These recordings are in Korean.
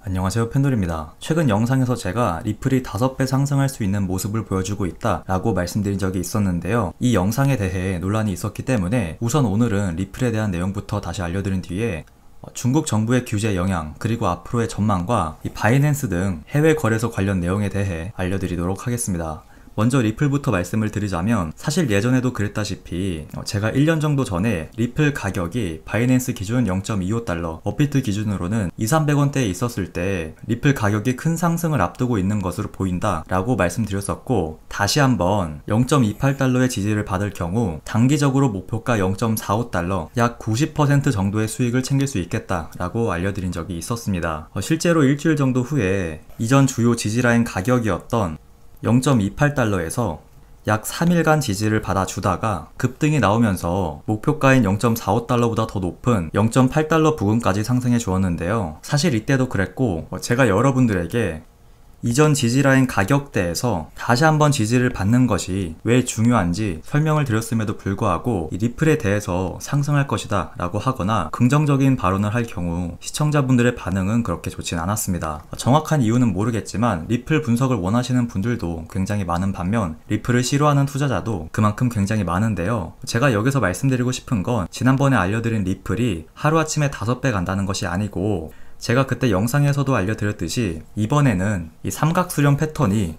안녕하세요, 펜돌입니다. 최근 영상에서 제가 리플이 5배 상승할 수 있는 모습을 보여주고 있다 라고 말씀드린 적이 있었는데요. 이 영상에 대해 논란이 있었기 때문에 우선 오늘은 리플에 대한 내용부터 다시 알려드린 뒤에 중국 정부의 규제 영향, 그리고 앞으로의 전망과 이 바이낸스 등 해외 거래소 관련 내용에 대해 알려드리도록 하겠습니다. 먼저 리플부터 말씀을 드리자면 사실 예전에도 그랬다시피 제가 1년 정도 전에 리플 가격이 바이낸스 기준 0.25달러, 업비트 기준으로는 200~300원대에 있었을 때 리플 가격이 큰 상승을 앞두고 있는 것으로 보인다 라고 말씀드렸었고, 다시 한번 0.28달러의 지지를 받을 경우 단기적으로 목표가 0.45달러, 약 90% 정도의 수익을 챙길 수 있겠다 라고 알려드린 적이 있었습니다. 실제로 일주일 정도 후에 이전 주요 지지라인 가격이었던 0.28달러에서 약 3일간 지지를 받아주다가 급등이 나오면서 목표가인 0.45달러보다 더 높은 0.8달러 부근까지 상승해 주었는데요. 사실 이때도 그랬고, 제가 여러분들에게 이전 지지라인 가격대에서 다시 한번 지지를 받는 것이 왜 중요한지 설명을 드렸음에도 불구하고 이 리플에 대해서 상승할 것이다 라고 하거나 긍정적인 발언을 할 경우 시청자분들의 반응은 그렇게 좋진 않았습니다. 정확한 이유는 모르겠지만 리플 분석을 원하시는 분들도 굉장히 많은 반면 리플을 싫어하는 투자자도 그만큼 굉장히 많은데요. 제가 여기서 말씀드리고 싶은 건 지난번에 알려드린 리플이 하루아침에 5배 간다는 것이 아니고, 제가 그때 영상에서도 알려드렸듯이 이번에는 이 삼각수렴 패턴이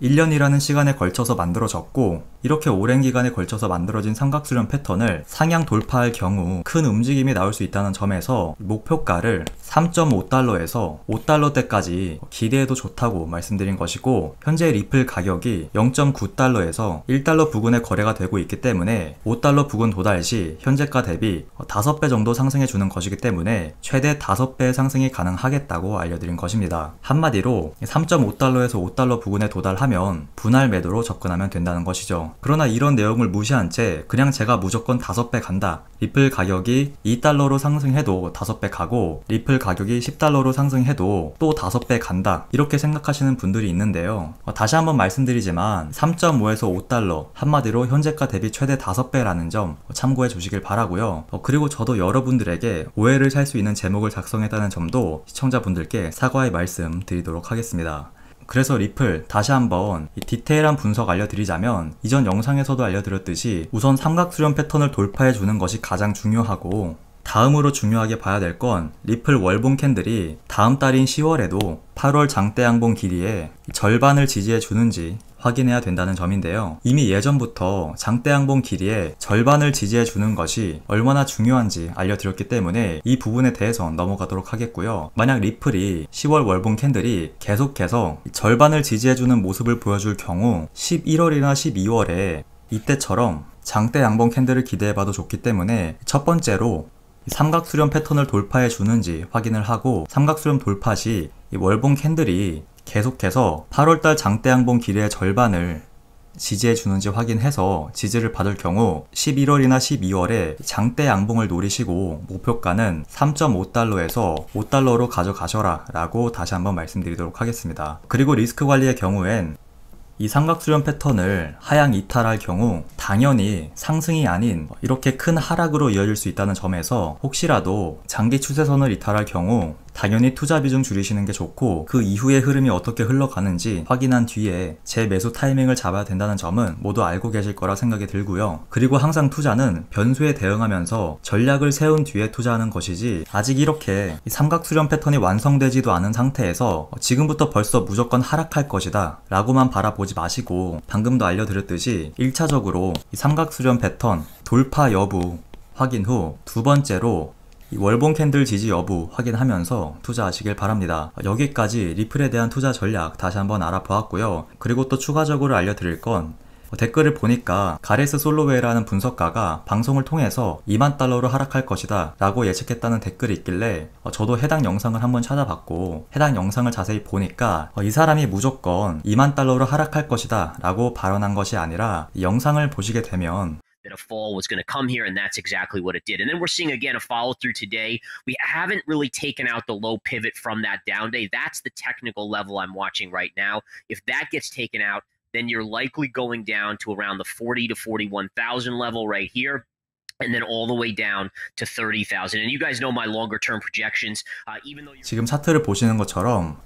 1년이라는 시간에 걸쳐서 만들어졌고, 이렇게 오랜 기간에 걸쳐서 만들어진 삼각수렴 패턴을 상향 돌파할 경우 큰 움직임이 나올 수 있다는 점에서 목표가를 3.5달러에서 5달러대까지 기대해도 좋다고 말씀드린 것이고, 현재 리플 가격이 0.9달러에서 1달러 부근에 거래가 되고 있기 때문에 5달러 부근 도달 시 현재가 대비 5배 정도 상승해 주는 것이기 때문에 최대 5배의 상승이 가능하겠다고 알려드린 것입니다. 한마디로 3.5달러에서 5달러 부근에 도달하면 분할 매도로 접근하면 된다는 것이죠. 그러나 이런 내용을 무시한 채 그냥 제가 무조건 5배 간다, 리플 가격이 2달러로 상승해도 5배 가고 리플 가격이 10달러로 상승해도 또 5배 간다, 이렇게 생각하시는 분들이 있는데요. 다시 한번 말씀드리지만 3.5에서 5달러, 한마디로 현재가 대비 최대 5배라는 점 참고해 주시길 바라고요. 그리고 저도 여러분들에게 오해를 살 수 있는 제목을 작성했다는 점도 시청자분들께 사과의 말씀 드리도록 하겠습니다. 그래서 리플 다시 한번 이 디테일한 분석 알려드리자면, 이전 영상에서도 알려드렸듯이 우선 삼각수렴 패턴을 돌파해 주는 것이 가장 중요하고, 다음으로 중요하게 봐야 될 건 리플 월봉 캔들이 다음 달인 10월에도 8월 장대 양봉 길이의 절반을 지지해 주는지 확인해야 된다는 점인데요. 이미 예전부터 장대 양봉 길이의 절반을 지지해 주는 것이 얼마나 중요한지 알려드렸기 때문에 이 부분에 대해서 넘어가도록 하겠고요. 만약 리플이 10월 월봉 캔들이 계속해서 절반을 지지해 주는 모습을 보여줄 경우 11월이나 12월에 이때처럼 장대 양봉 캔들을 기대해봐도 좋기 때문에 첫 번째로 삼각수렴 패턴을 돌파해 주는지 확인을 하고, 삼각수렴 돌파 시 이 월봉 캔들이 계속해서 8월달 장대 양봉 길이의 절반을 지지해 주는지 확인해서 지지를 받을 경우 11월이나 12월에 장대 양봉을 노리시고 목표가는 3.5달러에서 5달러로 가져가셔라 라고 다시 한번 말씀드리도록 하겠습니다. 그리고 리스크 관리의 경우엔 이 삼각수렴 패턴을 하향 이탈할 경우 당연히 상승이 아닌 이렇게 큰 하락으로 이어질 수 있다는 점에서 혹시라도 장기 추세선을 이탈할 경우 당연히 투자 비중 줄이시는 게 좋고, 그 이후의 흐름이 어떻게 흘러가는지 확인한 뒤에 재매수 타이밍을 잡아야 된다는 점은 모두 알고 계실 거라 생각이 들고요. 그리고 항상 투자는 변수에 대응하면서 전략을 세운 뒤에 투자하는 것이지, 아직 이렇게 삼각수렴 패턴이 완성되지도 않은 상태에서 지금부터 벌써 무조건 하락할 것이다 라고만 바라보지 마시고, 방금도 알려드렸듯이 1차적으로 이 삼각수렴 패턴 돌파 여부 확인 후, 두 번째로 이 월봉 캔들 지지 여부 확인하면서 투자하시길 바랍니다. 여기까지 리플에 대한 투자 전략 다시 한번 알아보았고요. 그리고 또 추가적으로 알려드릴 건, 댓글을 보니까 가레스 솔로웨이라는 분석가가 방송을 통해서 2만 달러로 하락할 것이다 라고 예측했다는 댓글이 있길래 저도 해당 영상을 한번 찾아봤고, 해당 영상을 자세히 보니까 이 사람이 무조건 2만 달러로 하락할 것이다 라고 발언한 것이 아니라, 이 영상을 보시게 되면 that a fall was going to come here, and that's exactly what it did. And then we're seeing again a follow through today. We haven't really taken out the low pivot from that down day. That's the technical level I'm watching right now. If that gets taken out, then you're likely going down to around the 40 to 41,000 level right here. and then all the way down to 30,000. And you guys know my longer term projections. Even though 지금 차트를 보시는 것처럼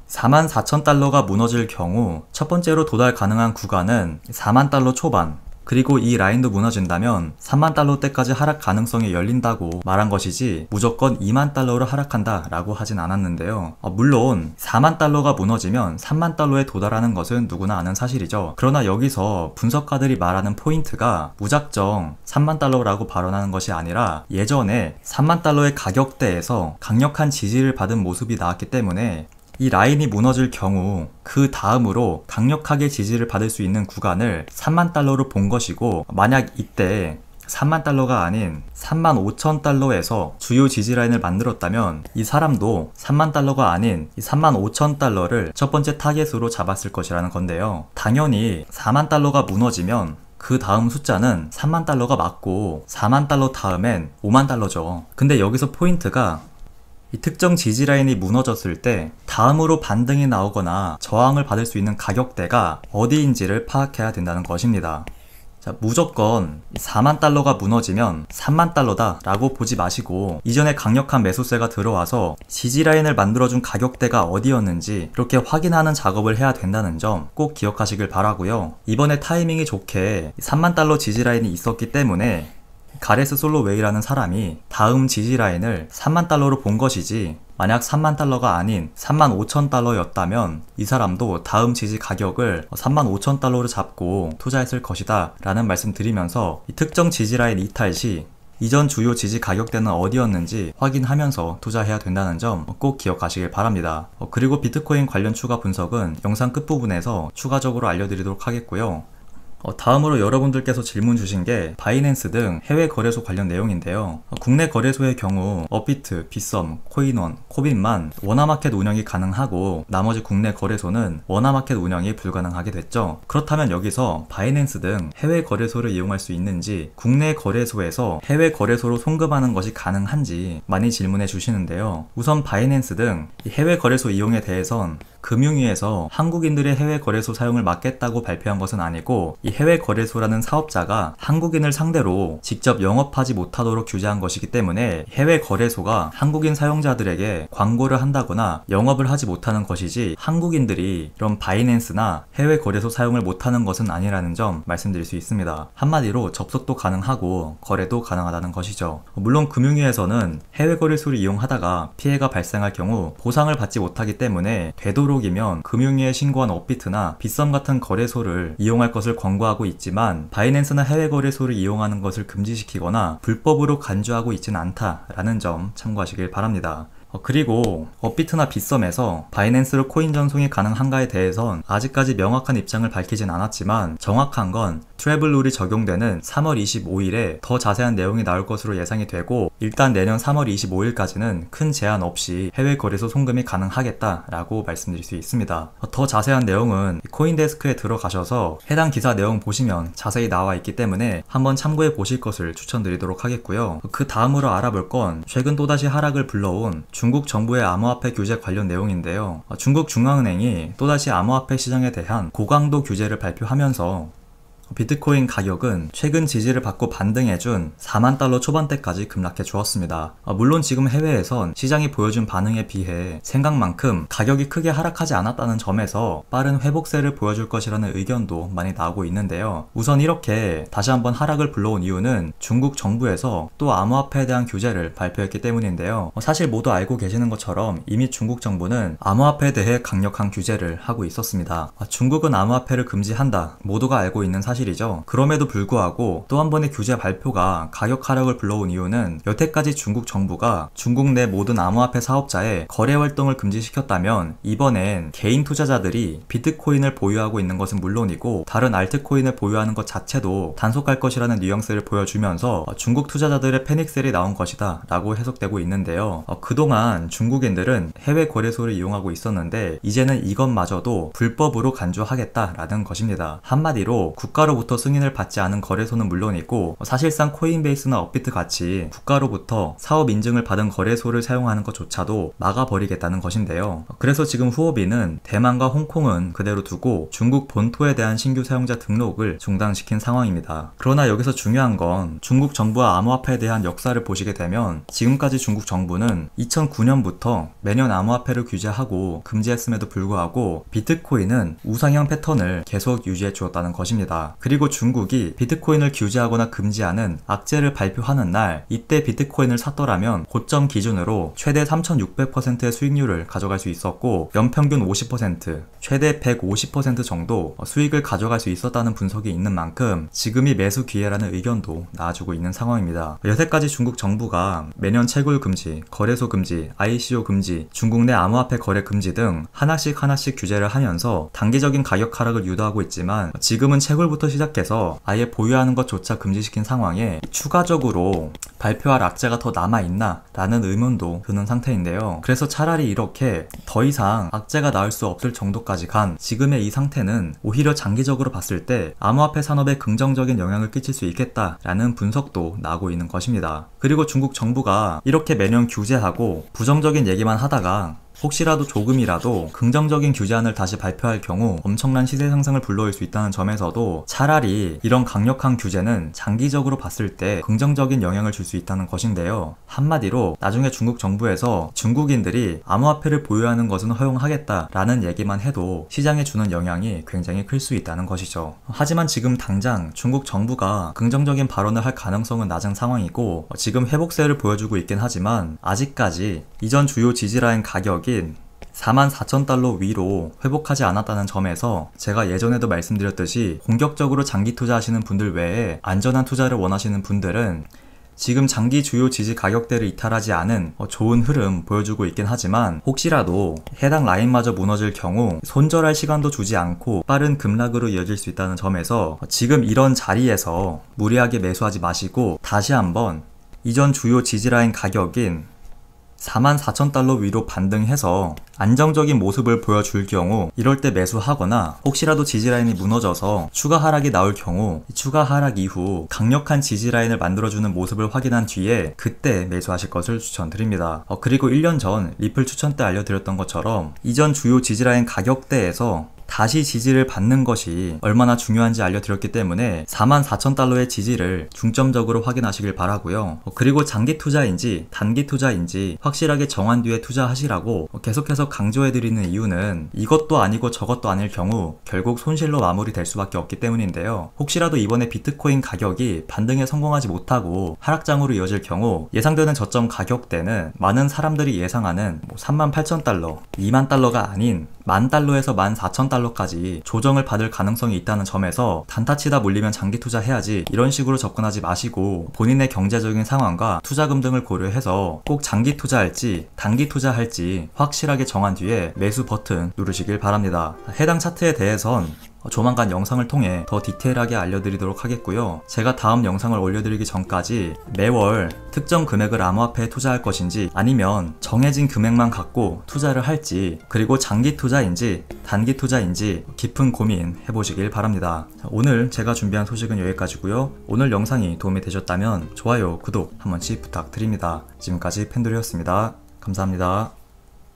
44,000달러가 무너질 경우 첫 번째로 도달 가능한 구간은 4만 달러 초반, 그리고 이 라인도 무너진다면 3만 달러대까지 하락 가능성이 열린다고 말한 것이지 무조건 2만 달러로 하락한다 라고 하진 않았는데요. 물론 4만 달러가 무너지면 3만 달러에 도달하는 것은 누구나 아는 사실이죠. 그러나 여기서 분석가들이 말하는 포인트가 무작정 3만 달러라고 발언하는 것이 아니라 예전에 3만 달러의 가격대에서 강력한 지지를 받은 모습이 나왔기 때문에 이 라인이 무너질 경우 그 다음으로 강력하게 지지를 받을 수 있는 구간을 3만 달러로 본 것이고, 만약 이때 3만 달러가 아닌 3만 5천 달러에서 주요 지지 라인을 만들었다면 이 사람도 3만 달러가 아닌 이 3만 5천 달러를 첫 번째 타겟으로 잡았을 것이라는 건데요. 당연히 4만 달러가 무너지면 그 다음 숫자는 3만 달러가 맞고 4만 달러 다음엔 5만 달러죠. 근데 여기서 포인트가 이 특정 지지 라인이 무너졌을 때 다음으로 반등이 나오거나 저항을 받을 수 있는 가격대가 어디인지를 파악해야 된다는 것입니다. 자, 무조건 4만 달러가 무너지면 3만 달러다 라고 보지 마시고 이전에 강력한 매수세가 들어와서 지지 라인을 만들어준 가격대가 어디였는지 이렇게 확인하는 작업을 해야 된다는 점 꼭 기억하시길 바라고요. 이번에 타이밍이 좋게 3만 달러 지지 라인이 있었기 때문에 가레스 솔로웨이라는 사람이 다음 지지 라인을 3만 달러로 본 것이지, 만약 3만 달러가 아닌 3만 5천 달러였다면 이 사람도 다음 지지 가격을 3만 5천 달러로 잡고 투자했을 것이다 라는 말씀 드리면서 이 특정 지지 라인 이탈 시 이전 주요 지지 가격대는 어디였는지 확인하면서 투자해야 된다는 점 꼭 기억하시길 바랍니다. 그리고 비트코인 관련 추가 분석은 영상 끝부분에서 추가적으로 알려드리도록 하겠고요. 다음으로 여러분들께서 질문 주신 게 바이낸스 등 해외 거래소 관련 내용인데요. 국내 거래소의 경우 업비트, 빗썸, 코인원, 코빈만 원화마켓 운영이 가능하고 나머지 국내 거래소는 원화마켓 운영이 불가능하게 됐죠. 그렇다면 여기서 바이낸스 등 해외 거래소를 이용할 수 있는지, 국내 거래소에서 해외 거래소로 송금하는 것이 가능한지 많이 질문해 주시는데요. 우선 바이낸스 등 해외 거래소 이용에 대해선 금융위에서 한국인들의 해외 거래소 사용을 막겠다고 발표한 것은 아니고, 이 해외 거래소라는 사업자가 한국인을 상대로 직접 영업하지 못하도록 규제한 것이기 때문에 해외 거래소가 한국인 사용자들에게 광고를 한다거나 영업을 하지 못하는 것이지 한국인들이 이런 바이낸스나 해외 거래소 사용을 못하는 것은 아니라는 점 말씀드릴 수 있습니다. 한마디로 접속도 가능하고 거래도 가능하다는 것이죠. 물론 금융위에서는 해외 거래소를 이용하다가 피해가 발생할 경우 보상을 받지 못하기 때문에 되도록이면 금융위에 신고한 업비트나 빗썸 같은 거래소를 이용할 것을 권고하고 있지만, 바이낸스나 해외 거래소를 이용하는 것을 금지시키거나 불법으로 간주하고 있지는 않다라는 점 참고하시길 바랍니다. 그리고 업비트나 빗썸에서 바이낸스로 코인 전송이 가능한가에 대해선 아직까지 명확한 입장을 밝히진 않았지만, 정확한 건 트래블 룰이 적용되는 3월 25일에 더 자세한 내용이 나올 것으로 예상이 되고, 일단 내년 3월 25일까지는 큰 제한 없이 해외 거래소 송금이 가능하겠다라고 말씀드릴 수 있습니다. 더 자세한 내용은 코인데스크에 들어가셔서 해당 기사 내용 보시면 자세히 나와 있기 때문에 한번 참고해 보실 것을 추천드리도록 하겠고요. 그 다음으로 알아볼 건 최근 또다시 하락을 불러온 중국 정부의 암호화폐 규제 관련 내용인데요. 중국 중앙은행이 또다시 암호화폐 시장에 대한 고강도 규제를 발표하면서 비트코인 가격은 최근 지지를 받고 반등해준 4만 달러 초반대까지 급락해 주었습니다. 물론 지금 해외에선 시장이 보여준 반응에 비해 생각만큼 가격이 크게 하락하지 않았다는 점에서 빠른 회복세를 보여줄 것이라는 의견도 많이 나오고 있는데요. 우선 이렇게 다시 한번 하락을 불러온 이유는 중국 정부에서 또 암호화폐에 대한 규제를 발표했기 때문인데요. 사실 모두 알고 계시는 것처럼 이미 중국 정부는 암호화폐에 대해 강력한 규제를 하고 있었습니다. 중국은 암호화폐를 금지한다, 모두가 알고 있는 사실이죠. 그럼에도 불구하고 또 한 번의 규제 발표가 가격 하락을 불러온 이유는 여태까지 중국 정부가 중국 내 모든 암호화폐 사업자의 거래 활동을 금지시켰다면 이번엔 개인 투자자들이 비트코인을 보유하고 있는 것은 물론이고 다른 알트코인을 보유하는 것 자체도 단속할 것이라는 뉘앙스를 보여주면서 중국 투자자들의 패닉셀이 나온 것이다 라고 해석되고 있는데요. 그동안 중국인들은 해외 거래소를 이용하고 있었는데 이제는 이것마저도 불법으로 간주하겠다라는 것입니다. 한마디로 국가 국가로부터 승인을 받지 않은 거래소는 물론이고 사실상 코인베이스나 업비트 같이 국가로부터 사업 인증을 받은 거래소를 사용하는 것조차도 막아버리겠다는 것인데요. 그래서 지금 후오비는 대만과 홍콩은 그대로 두고 중국 본토에 대한 신규 사용자 등록을 중단시킨 상황입니다. 그러나 여기서 중요한 건 중국 정부와 암호화폐에 대한 역사를 보시게 되면 지금까지 중국 정부는 2009년부터 매년 암호화폐를 규제하고 금지했음에도 불구하고 비트코인은 우상향 패턴을 계속 유지해 주었다는 것입니다. 그리고 중국이 비트코인을 규제하거나 금지하는 악재를 발표하는 날 이때 비트코인을 샀더라면 고점 기준으로 최대 3600%의 수익률을 가져갈 수 있었고 연평균 50%, 최대 150% 정도 수익을 가져갈 수 있었다는 분석이 있는 만큼 지금이 매수 기회라는 의견도 나와주고 있는 상황입니다. 여태까지 중국 정부가 매년 채굴 금지, 거래소 금지, ICO 금지, 중국 내 암호화폐 거래 금지 등 하나씩 규제를 하면서 단기적인 가격 하락을 유도하고 있지만 지금은 채굴부터 시작해서 아예 보유하는 것조차 금지시킨 상황에 추가적으로 발표할 악재가 더 남아있나? 라는 의문도 드는 상태인데요. 그래서 차라리 이렇게 더 이상 악재가 나올 수 없을 정도까지 간 지금의 이 상태는 오히려 장기적으로 봤을 때 암호화폐 산업에 긍정적인 영향을 끼칠 수 있겠다라는 분석도 나오고 있는 것입니다. 그리고 중국 정부가 이렇게 매년 규제하고 부정적인 얘기만 하다가 혹시라도 조금이라도 긍정적인 규제안을 다시 발표할 경우 엄청난 시세 상승을 불러올 수 있다는 점에서도 차라리 이런 강력한 규제는 장기적으로 봤을 때 긍정적인 영향을 줄 수 있다는 것인데요. 한마디로 나중에 중국 정부에서 중국인들이 암호화폐를 보유하는 것은 허용하겠다라는 얘기만 해도 시장에 주는 영향이 굉장히 클 수 있다는 것이죠. 하지만 지금 당장 중국 정부가 긍정적인 발언을 할 가능성은 낮은 상황이고 지금 회복세를 보여주고 있긴 하지만 아직까지 이전 주요 지지라인 가격인 44,000달러 위로 회복하지 않았다는 점에서 제가 예전에도 말씀드렸듯이 공격적으로 장기 투자하시는 분들 외에 안전한 투자를 원하시는 분들은 지금 장기 주요 지지 가격대를 이탈하지 않은 좋은 흐름 보여주고 있긴 하지만 혹시라도 해당 라인마저 무너질 경우 손절할 시간도 주지 않고 빠른 급락으로 이어질 수 있다는 점에서 지금 이런 자리에서 무리하게 매수하지 마시고 다시 한번 이전 주요 지지라인 가격인 44,000달러 위로 반등해서 안정적인 모습을 보여줄 경우 이럴 때 매수하거나 혹시라도 지지라인이 무너져서 추가 하락이 나올 경우 추가 하락 이후 강력한 지지라인을 만들어주는 모습을 확인한 뒤에 그때 매수하실 것을 추천드립니다. 그리고 1년 전 리플 추천 때 알려드렸던 것처럼 이전 주요 지지라인 가격대에서 다시 지지를 받는 것이 얼마나 중요한지 알려드렸기 때문에 44,000달러의 지지를 중점적으로 확인하시길 바라고요. 그리고 장기 투자인지 단기 투자인지 확실하게 정한 뒤에 투자하시라고 계속해서 강조해드리는 이유는 이것도 아니고 저것도 아닐 경우 결국 손실로 마무리될 수밖에 없기 때문인데요. 혹시라도 이번에 비트코인 가격이 반등에 성공하지 못하고 하락장으로 이어질 경우 예상되는 저점 가격대는 많은 사람들이 예상하는 38,000달러, 20,000달러가 아닌 10,000달러에서 14,000달러까지 조정을 받을 가능성이 있다는 점에서 단타치다 물리면 장기 투자해야지 이런 식으로 접근하지 마시고 본인의 경제적인 상황과 투자금 등을 고려해서 꼭 장기 투자할지 단기 투자할지 확실하게 정한 뒤에 매수 버튼 누르시길 바랍니다. 해당 차트에 대해선 조만간 영상을 통해 더 디테일하게 알려드리도록 하겠고요. 제가 다음 영상을 올려드리기 전까지 매월 특정 금액을 암호화폐에 투자할 것인지 아니면 정해진 금액만 갖고 투자를 할지 그리고 장기 투자인지 단기 투자인지 깊은 고민 해보시길 바랍니다. 오늘 제가 준비한 소식은 여기까지고요. 오늘 영상이 도움이 되셨다면 좋아요, 구독 한 번씩 부탁드립니다. 지금까지 펜돌이었습니다. 감사합니다.